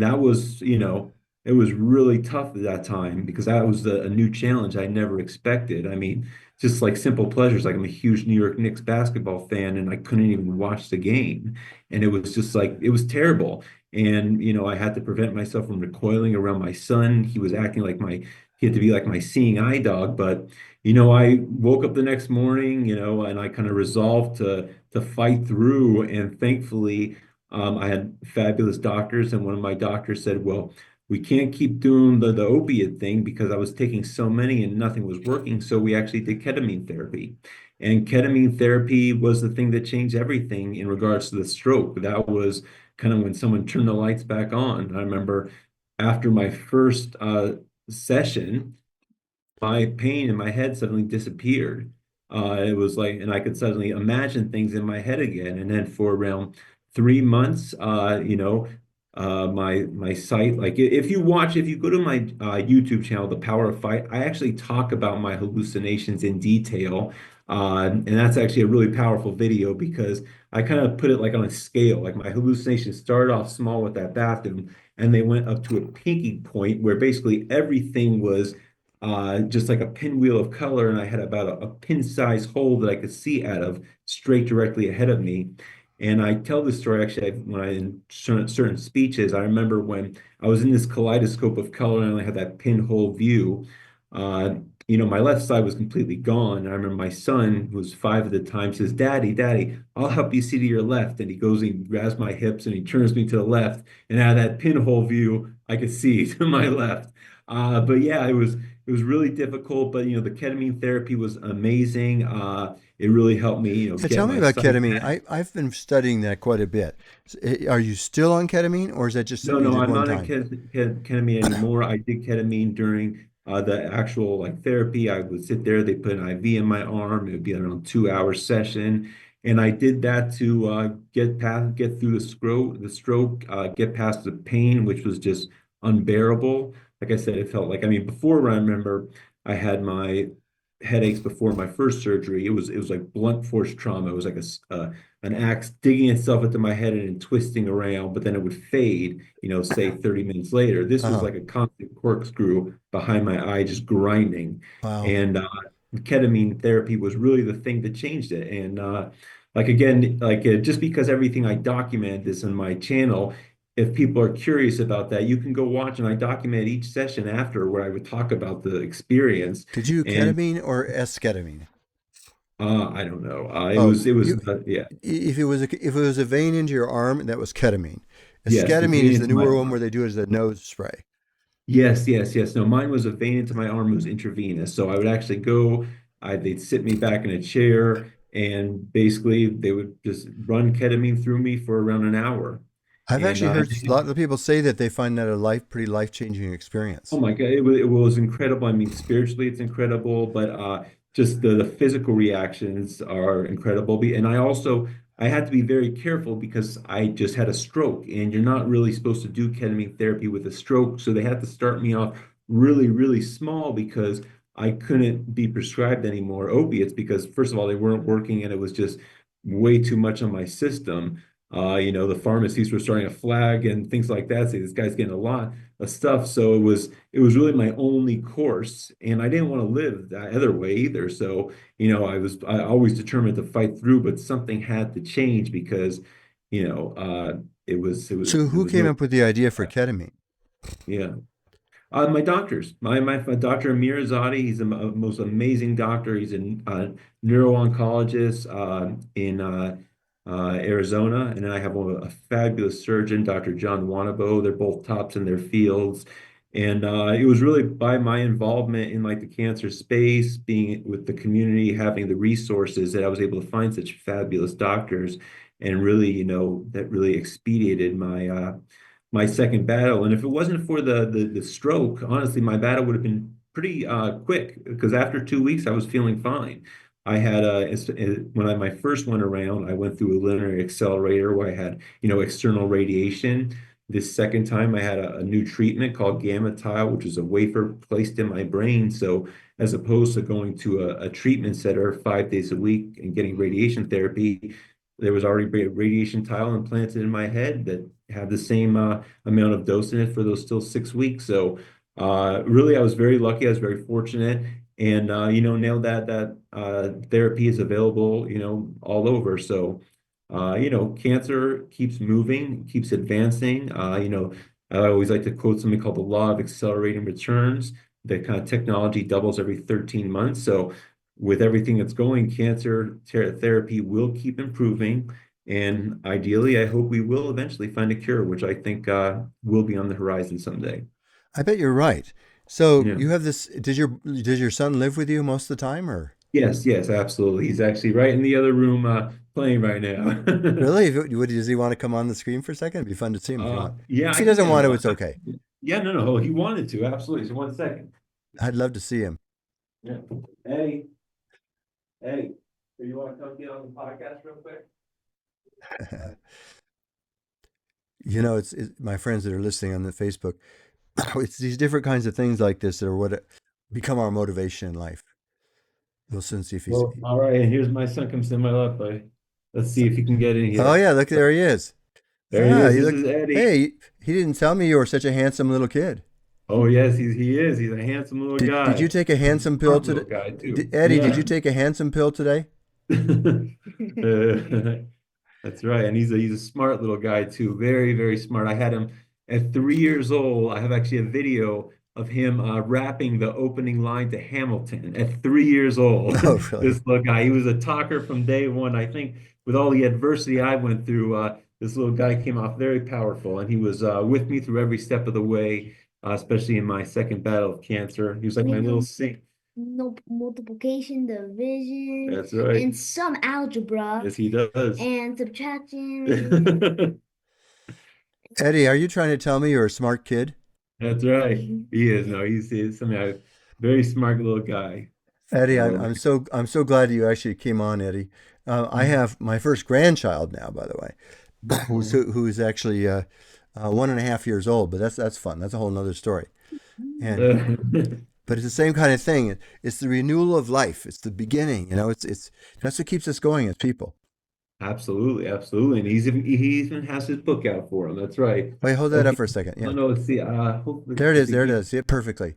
that was, it was really tough at that time because that was a new challenge I never expected. I mean, just like simple pleasures. Like I'm a huge New York Knicks basketball fan, and I couldn't even watch the game, and it was just like it was terrible. And I had to prevent myself from recoiling around my son. He was acting like he had to be like my seeing eye dog, but I woke up the next morning, and I kind of resolved to fight through. And thankfully, I had fabulous doctors, and one of my doctors said, "Well, we can't keep doing the opiate thing because I was taking so many and nothing was working. So we actually did ketamine therapy." And ketamine therapy was the thing that changed everything in regards to the stroke. That was kind of when someone turned the lights back on. I remember after my first session, my pain in my head suddenly disappeared. It was like, and I could suddenly imagine things in my head again. And then for around 3 months, my site, like if you go to my YouTube channel, The Power of Fight, I actually talk about my hallucinations in detail. And that's actually a really powerful video because I kind of put it like on a scale. Like my hallucinations started off small with that bathroom, and they went up to a pinky point where basically everything was just like a pinwheel of color, and I had about a pin-sized hole that I could see out of straight directly ahead of me. And I tell this story actually when I in certain speeches. I remember when I was in this kaleidoscope of color and I only had that pinhole view. My left side was completely gone. And I remember my son, who was 5 at the time, says, "Daddy, Daddy, I'll help you see to your left." And he goes and he grabs my hips and he turns me to the left. And out of that pinhole view, I could see to my left. But yeah, it was really difficult, but the ketamine therapy was amazing. It really helped me, Yeah, get tell me my about sight ketamine. back. I've been studying that quite a bit. Are you still on ketamine, or is that just No, something you no, did I'm one not on time? ketamine anymore. I did ketamine during the actual like therapy. I would sit there, they put an IV in my arm. It would be around 2 hour session. And I did that to get through the stroke, get past the pain, which was just unbearable. Like I said, it felt like, I mean, before I remember I had my headaches before my first surgery. It was like blunt force trauma. It was like an axe digging itself into my head and then twisting around, but then it would fade, say 30 minutes later. This was Uh-huh. like a constant corkscrew behind my eye, just grinding. Wow. And ketamine therapy was really the thing that changed it. And like again, like just because everything I document is on my channel, if people are curious about that, you can go watch, and I document each session after where I would talk about the experience. Did you And ketamine or esketamine? I don't know. It Oh, was it was you yeah. if it was a vein into your arm, that was ketamine. Yes, the Esketamine vein is the into my newer one where arm. they do it as a nose spray. Yes, yes, yes. No, mine was a vein into my arm. It was intravenous. So I would actually go, they'd sit me back in a chair, and basically they would just run ketamine through me for around an hour. I've And actually heard a lot of people say that they find that a pretty life-changing experience. oh my God, it was incredible. I mean, spiritually, it's incredible, but just the physical reactions are incredible. And I had to be very careful because I just had a stroke, and you're not really supposed to do ketamine therapy with a stroke. So they had to start me off really, really small because I couldn't be prescribed any more opiates because, first of all, they weren't working, and it was just way too much on my system. The pharmacies were starting to flag and things like that, say this guy's getting a lot of stuff. So it was really my only course, and I didn't want to live that other way either. So, I always determined to fight through, but something had to change because, So it who was came no, up with the idea for ketamine? yeah. My doctors, my Dr. Amir Azadi, he's the most amazing doctor. He's a neuro-oncologist in Arizona, and then I have a fabulous surgeon, Dr. John Wanabo. They're both tops in their fields, and it was really by my involvement in like the cancer space, being with the community, having the resources that I was able to find such fabulous doctors, and really, that really expedited my second battle. And if it wasn't for the stroke, honestly, my battle would have been pretty quick because after 2 weeks, I was feeling fine. I had when my first went around, I went through a linear accelerator where I had external radiation. This second time, I had a new treatment called gamma tile, which is a wafer placed in my brain. So as opposed to going to a treatment center 5 days a week and getting radiation therapy, there was already a radiation tile implanted in my head that had the same amount of dose in it for those still 6 weeks. So really, I was very lucky. I was very fortunate. And now that therapy is available, all over. So, cancer keeps moving, keeps advancing. I always like to quote something called the law of accelerating returns. That kind of technology doubles every 13 months. So, with everything that's going, cancer therapy will keep improving. And ideally, I hope we will eventually find a cure, which I think will be on the horizon someday. I bet you're right. So Yeah. you have this. Does your son live with you most of the time, or Yes, yes, absolutely. He's actually right in the other room playing right now. really? Does he want to come on the screen for a second? It'd be fun to see him if you want. Yeah, If I he can doesn't get him want to, on. it's okay. Yeah, no, no. He wanted to, absolutely. So 1 second. I'd love to see him. Yeah. Hey, hey, do you want to come get on the podcast real quick? It's my friends that are listening on the Facebook. It's these different kinds of things like this that are what become our motivation in life. We'll soon see if he's. Well, all right, and here's my son comes to my left. Let's see if he can get in Oh here. yeah, look, there he is. There he Ah, is. you This look. is Eddie. Hey, he didn't tell me you were such a handsome little kid. Oh yes, he is. He's a handsome little Did you guy. take a He's a handsome pill smart little today? guy too. Eddie, did Yeah. you take a handsome pill today? That's right. And he's a smart little guy too. Very, very smart. I had him at 3 years old. I have actually a video of him rapping the opening line to Hamilton at 3 years old. Oh, really? This little guy, he was a talker from day one. I think with all the adversity I went through, this little guy came off very powerful, and he was with me through every step of the way, especially in my second battle of cancer. He was like my little saint. No multiplication, division, That's right. and some algebra, Yes, he does. and subtraction. Eddie, are you trying to tell me you're a smart kid? That's right. He is. No, he's something very smart little guy. Eddie, I'm, So, I'm so I'm so glad you actually came on, Eddie. I have my first grandchild now, by the way, who's actually 1.5 years old. But that's fun. That's a whole nother story. And but it's the same kind of thing. It's the renewal of life. It's the beginning. It's that's what keeps us going as people. absolutely, absolutely. And he even has his book out for him. That's right. Wait, hold that up Okay. for a second. Oh Yeah, no, let's see. Hopefully, there it let's is. see. There it is. See it perfectly.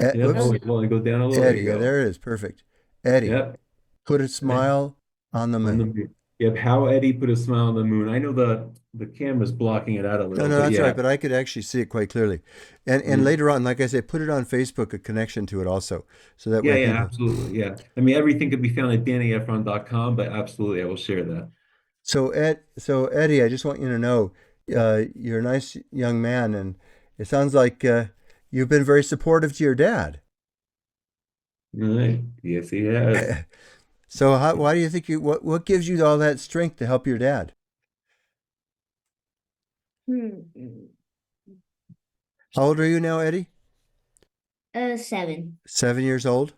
Yep. Oh, Oops, well, I go down a little. There Eddie. you Yeah, go. there it is. Perfect. Eddie, Yep. put a smile on the On the moon. moon. Yep. How Eddie put a smile on the moon. I know the camera's blocking it out a No, little, no, but that's yeah. right. But I could actually see it quite clearly. And later on, like I said, put it on Facebook, a connection to it also, so that Yeah, way yeah, people. absolutely. Yeah. I mean, everything could be found at DannyEfron.com, but absolutely, I will share that. So Eddie, I just want you to know, you're a nice young man, and it sounds like you've been very supportive to your dad. All right. Yes, he has. So why do you think what gives you all that strength to help your dad? Hmm. How old are you now, Eddie? 7. 7 years old?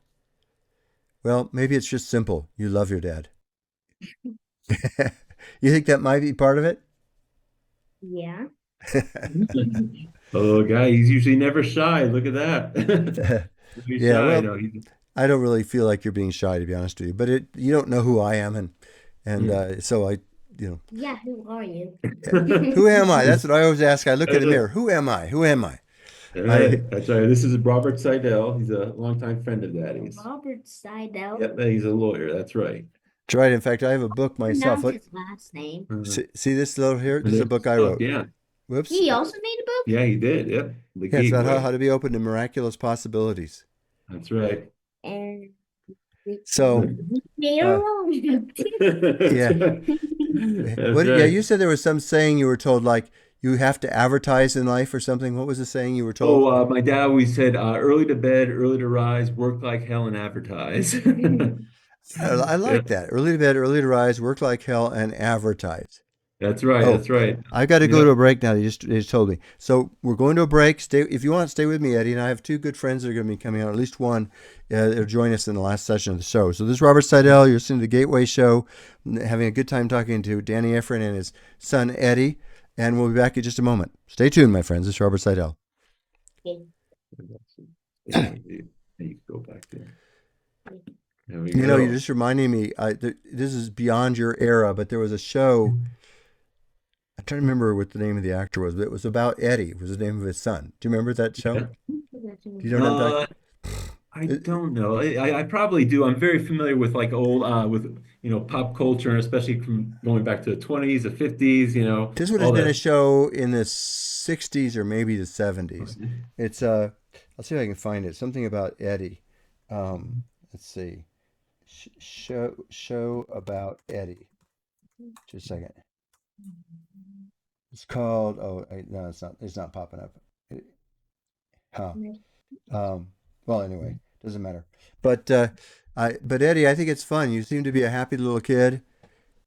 Well, maybe it's just simple. You love your dad. You think that might be part of it? Yeah. The little guy, he's usually never shy. Look at that. Really Yeah, shy. well, No, he's I don't really feel like you're being shy, to be honest with you. But you don't know who I am, and so Yeah, who are you? who am I? That's what I always ask. I look in the mirror. Who am I? Who am I? That's right. This is Robert Sidell. He's a longtime friend of Daddy's. Robert Sidell. Yep, he's a lawyer. That's right. That's right. In fact, I have a book myself. Pronounce his last name. See this little here? This is a book I wrote. Yeah, Whoops. He also made a book? yeah, he did. Yep, The Yeah, it's about how Gateway. to be open to miraculous possibilities. That's right. And So, they're uh, wrong. yeah. That's Yeah, right. you said there was some saying you were told, like you have to advertise in life or something. What was the saying you were told? Oh, my dad always said, early to bed, early to rise, work like hell and advertise. I Yeah, like that. Early to bed, early to rise, work like hell, and advertise. that's right. Oh, That's right. I got to go Yep. to a break now. They just told me. So we're going to a break. Stay if you want. Stay with me, Eddie. And I have two good friends that are going to be coming on. At least one. They'll join us in the last session of the show. So this is Robert Sidell. You're listening to the Gateway Show. Having a good time talking to Danny Efron and his son Eddie. And we'll be back in just a moment. Stay tuned, my friends. This is Robert Sidell. Yeah, you go back there. There we You know, go. you're just reminding me. This is beyond your era, but there was a show. I'm trying to remember what the name of the actor was, but it was about Eddie. It was the name of his son. Do you remember that show? Yeah. You don't know that? I don't know. I probably do. I'm very familiar with like old with pop culture, and especially from going back to the 20s, the 50s, This would all have been a that. show in the 60s or maybe the 70s. It's I'll see if I can find it. Something about Eddie. Let's see. Show about Eddie. Just a second. It's called. Oh, no, it's not. It's not popping up. Huh. Um, well, anyway, doesn't matter. But but Eddie, I think it's fun. You seem to be a happy little kid.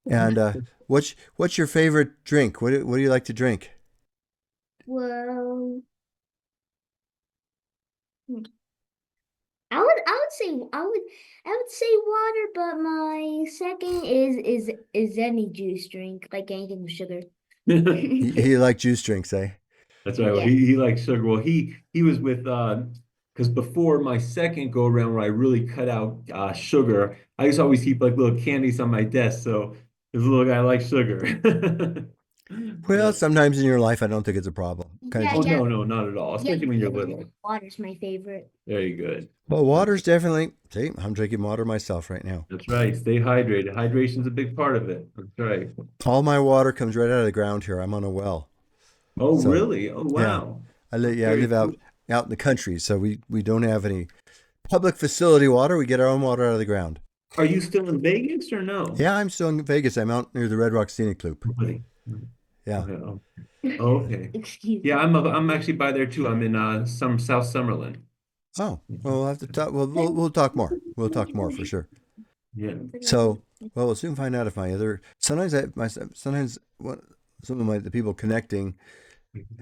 And what's your favorite drink? What do you like to drink? Well, hmm, I would say water, but my second is any juice drink, like anything with sugar. You like juice drinks, eh? That's right. Well, Yeah. he likes sugar. Well, he was with because before my second go around where I really cut out sugar, I used to always keep like little candies on my desk. So this little guy likes sugar. Well, Yeah. sometimes in your life, I don't think it's a problem. Kind of Yeah, Oh just yeah, no, no, not at all. yeah, Especially when you're yeah. little. Water's my favorite. Very good. well, That's water's definitely. See, I'm drinking water myself right now. that's right. Stay hydrated. Hydration's a big part of it. That's right. All my water comes right out of the ground here. I'm on a well, Oh, so really? Oh, yeah, wow. I Very live cool. out in the country, so we don't have any public facility water. We get our own water out of the ground. Are you still in Vegas or no? Yeah, I'm still in Vegas. I'm out near the Red Rock Scenic Loop. Really? Yeah. Okay. Oh, okay. Excuse Yeah, me. I'm actually by there too. I'm in some South Summerlin. Oh, well, we'll have to talk. Well, we'll talk more. We'll talk more for sure. Yeah. So, well, we'll soon find out if my other sometimes what some of the people connecting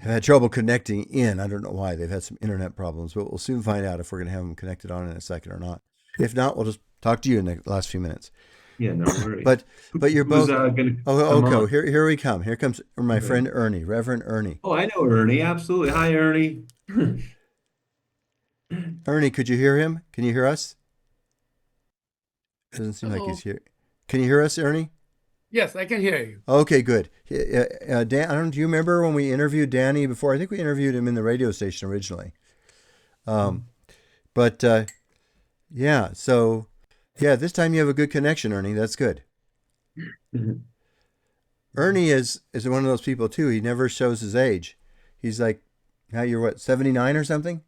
have had trouble connecting in. I don't know why. They've had some internet problems, but we'll soon find out if we're going to have them connected on in a second or not. If not, we'll just talk to you in the last few minutes. Yeah, no worries. But you're Who's both. gonna Oh, come okay. on? Here we come. Here comes my Okay. friend Ernie, Reverend Ernie. Oh, I know Ernie. Absolutely. Hi, Ernie. Ernie, could you hear him? Can you hear us? Doesn't seem like he's Hello. here. Can you hear us, Ernie? Yes, I can hear you. Okay, good. Dan, I don't. Do you remember when we interviewed Danny before? I think we interviewed him in the radio station originally. Um, but yeah. So yeah, this time you have a good connection, Ernie. That's good. Ernie is one of those people too. He never shows his age. He's like, now you're what, 79 or something?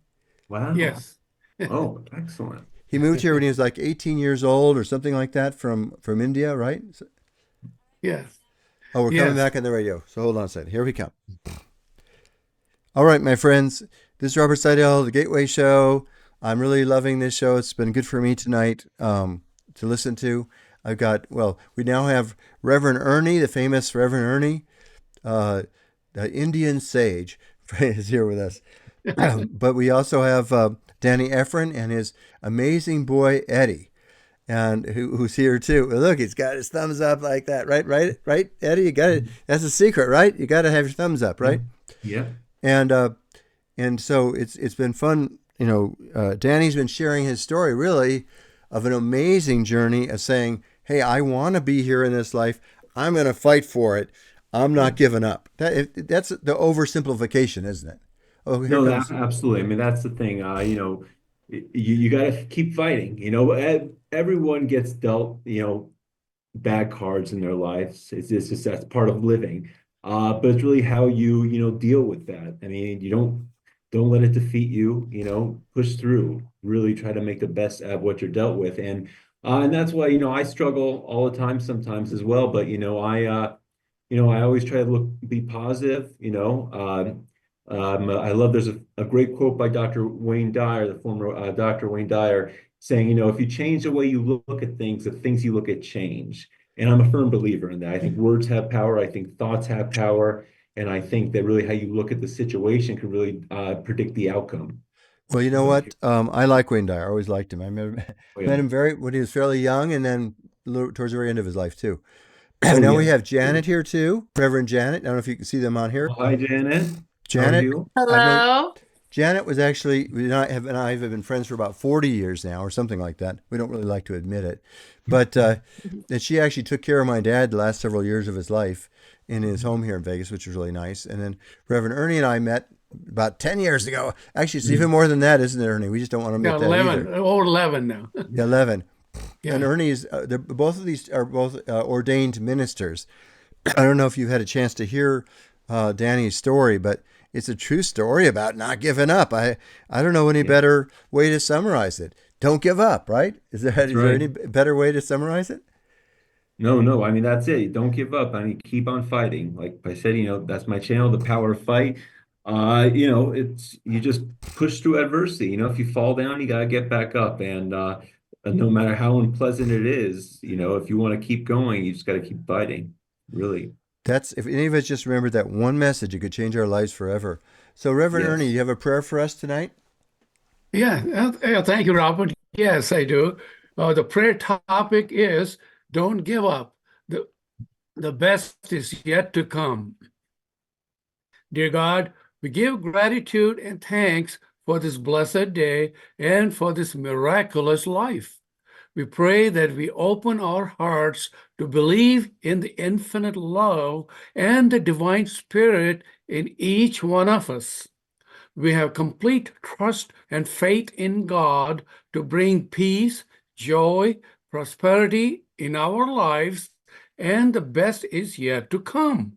Wow. Yes. Oh, excellent. He moved here when he was like 18 years old or something like that from India, right? Yes. Oh, we're coming Yes. back on the radio. So hold on a second. Here we come. All right, my friends. This is Robert Sidell, The Gateway Show. I'm really loving this show. It's been good for me tonight to listen to. We now have Reverend Ernie, the famous Reverend Ernie, the Indian sage, is here with us. But we also have Danny Efron and his amazing boy, Eddie, and who's here too. Look, he's got his thumbs up like that, right, Eddie. You got it. That's a secret, right? You got to have your thumbs up, right? Yeah. And so it's been fun. Danny's been sharing his story, really, of an amazing journey of saying, "Hey, I want to be here in this life. I'm going to fight for it. I'm not giving up." That's the oversimplification, isn't it? Oh, here No, comes. absolutely. I mean, that's the thing. You got to keep fighting. Everyone gets dealt, bad cards in their lives. It's just that's part of living. But it's really how you deal with that. I mean, you don't let it defeat you. Push through. Really try to make the best out of what you're dealt with, and that's why I struggle all the time sometimes as well. But I always try to be positive. I love there's a great quote by Dr. Wayne Dyer, the former Dr. Wayne Dyer, saying, if you change the way you look at things, the things you look at change. And I'm a firm believer in that. I think words have power. I think thoughts have power. And I think that really how you look at the situation can really predict the outcome. Well, you know what? I like Wayne Dyer. I always liked him. I met Oh, yeah. met him when he was fairly young, and then towards the very end of his life too. Oh, Now we yeah. have Janet here too, Reverend Janet. I don't know if you can see them on here. Well, hi, Janet. How are Janet, you? I've known Hello. Janet was actually and I have been friends for about 40 years now, or something like that. We don't really like to admit it, but and she actually took care of my dad the last several years of his life in his home here in Vegas, which was really nice. And then Reverend Ernie and I met about 10 years ago. Actually, it's even more than that, isn't it, Ernie? We just don't want to Yeah, admit that 11, either. over 11 now. Yeah, 11. And Yeah. Ernie is, both of these are both ordained ministers. I don't know if you've had a chance to hear Danny's story, but it's a true story about not giving up. I don't know any better way to summarize it. Don't give up, right? Is there right. any better way to summarize it? No. I mean, that's it. Don't give up. I mean, keep on fighting. Like I said, that's my channel, The Power of Fight. It's you just push through adversity. If you fall down, you gotta get back up. And no matter how unpleasant it is, if you want to keep going, you just gotta keep fighting. Really. That's if any of us just remembered that one message, it could change our lives forever. So, Reverend Yes. Ernie, you have a prayer for us tonight? Yeah, thank you, Robert. Yes, I do. The prayer topic is don't give up. The best is yet to come. Dear God, we give gratitude and thanks for this blessed day and for this miraculous life. We pray that we open our hearts to believe in the infinite love and the divine spirit in each one of us. We have complete trust and faith in God to bring peace, joy, prosperity in our lives, and the best is yet to come.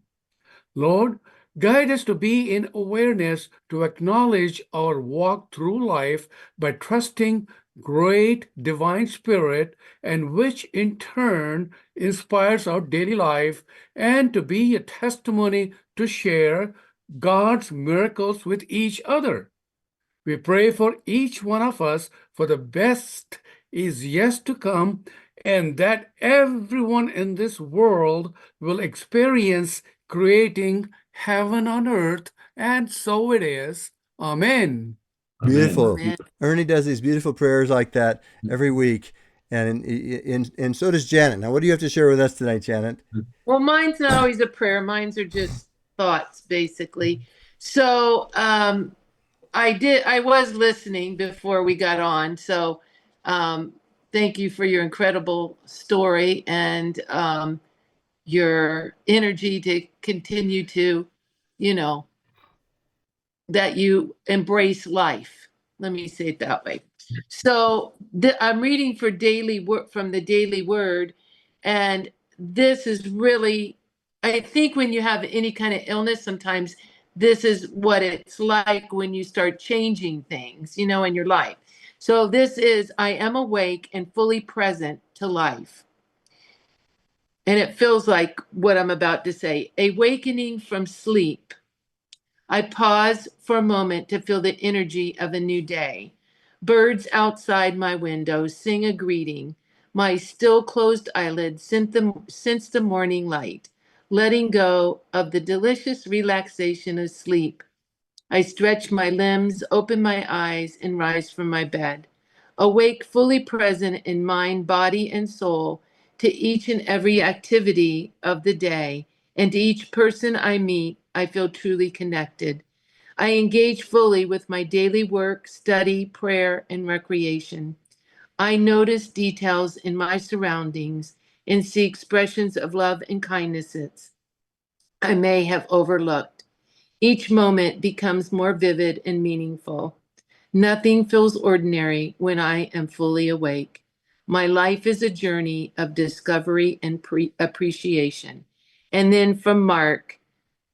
Lord, guide us to be in awareness to acknowledge our walk through life by trusting great divine spirit, and which in turn inspires our daily life, and to be a testimony to share God's miracles with each other. We pray for each one of us for the best is yet to come, and that everyone in this world will experience creating heaven on earth, and so it is. Amen. Beautiful. Amen. Ernie does these beautiful prayers like that every week, and so does Janet. Now, what do you have to share with us tonight, Janet? Well, mine's not always a prayer. Mine's are just thoughts, basically. So I was listening before we got on. So thank you for your incredible story and your energy to continue to, you know, that you embrace life. Let me say it that way. So I'm reading for daily work from the Daily Word, and this is really, I think when you have any kind of illness, sometimes this is what it's like when you start changing things, in your life. So this is, I am awake and fully present to life. And it feels like what I'm about to say, awakening from sleep. I pause for a moment to feel the energy of a new day. Birds outside my window sing a greeting. My still closed eyelids sense the morning light, letting go of the delicious relaxation of sleep. I stretch my limbs, open my eyes, and rise from my bed. Awake, fully present in mind, body, and soul to each and every activity of the day, and to each person I meet, I feel truly connected. I engage fully with my daily work, study, prayer, and recreation. I notice details in my surroundings and see expressions of love and kindnesses I may have overlooked. Each moment becomes more vivid and meaningful. Nothing feels ordinary when I am fully awake. My life is a journey of discovery and appreciation. And then from Mark,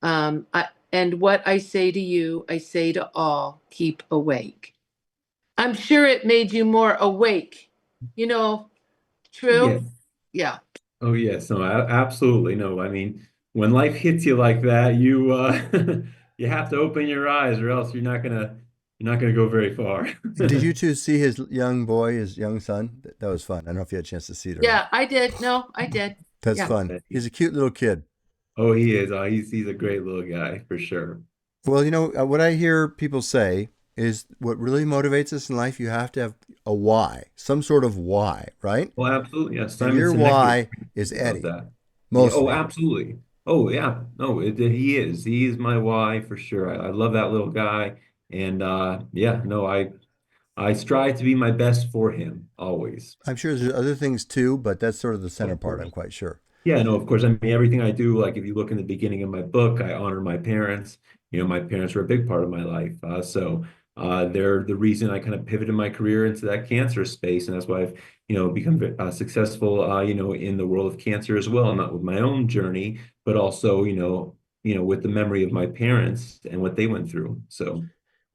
and what I say to you, I say to all, keep awake. I'm sure it made you more awake. Yeah. True? Yeah. Oh, yes. No, absolutely. No, I mean, when life hits you like that, you you have to open your eyes, or else you're not gonna go very far. Did you two see his young boy, his young son? That was fun. I don't know if you had a chance to see it or not. Yeah, I did. No, I did. That's Yeah. fun. He's a cute little kid. Oh, he is. He's a great little guy for sure. Well, what I hear people say is what really motivates us in life, you have to have a why, some sort of why, right? Well, absolutely. Yeah, And Simon your Sinek why is love Eddie, that. Yeah. Oh, mostly. absolutely. Oh, yeah. No, he is. He is my why for sure. I love that little guy, and yeah. No, I strive to be my best for him always. I'm sure there's other things too, but that's sort of the center Of part, course. I'm quite sure. Yeah, no, of course. I mean, everything I do, like if you look in the beginning of my book, I honor my parents. My parents were a big part of my life. They're the reason I kind of pivoted my career into that cancer space. And that's why I've, become successful, in the world of cancer as well, not with my own journey, but also, with the memory of my parents and what they went through. So,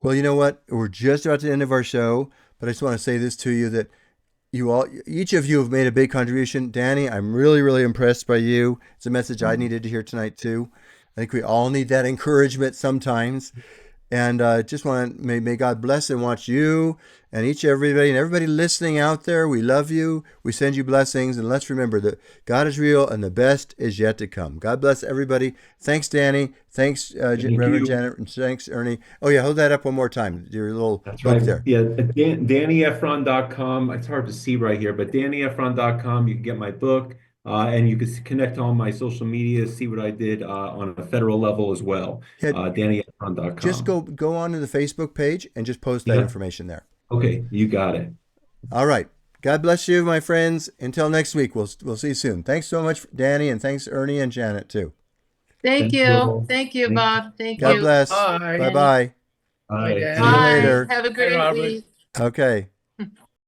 Well, you know what? We're just about to the end of our show, but I just want to say this to you that each of you have made a big contribution. Danny, I'm really, really impressed by you. It's a message I needed to hear tonight too. I think we all need that encouragement sometimes. And just want to may God bless and watch you and everybody and everybody listening out there. We love you. We send you blessings. And let's remember that God is real and the best is yet to come. God bless everybody. Thanks, Danny. Thanks, thank Reverend you. Janet. And thanks, Ernie. Oh, yeah. Hold that up one more time. Your little That's book right. there. Yeah, DannyEfron.com. It's hard to see right here, but DannyEfron.com. You can get my book, and you can connect on my social media, see what I did on a federal level as well. Yeah, just DannyEfron.com. go on to the Facebook page and just post that Yeah. information there. Okay, you got it. All right. God bless you, my friends. Until next week, we'll see you soon. Thanks so much, Danny, and thanks, Ernie and Janet, too. Thank Thank you. you. Thank you, Thank Bob. Thank God you. bless. Bye. Bye-bye. Bye, Bye. Danny. See you Bye. later. Have a Bye, great Robert. week. Okay.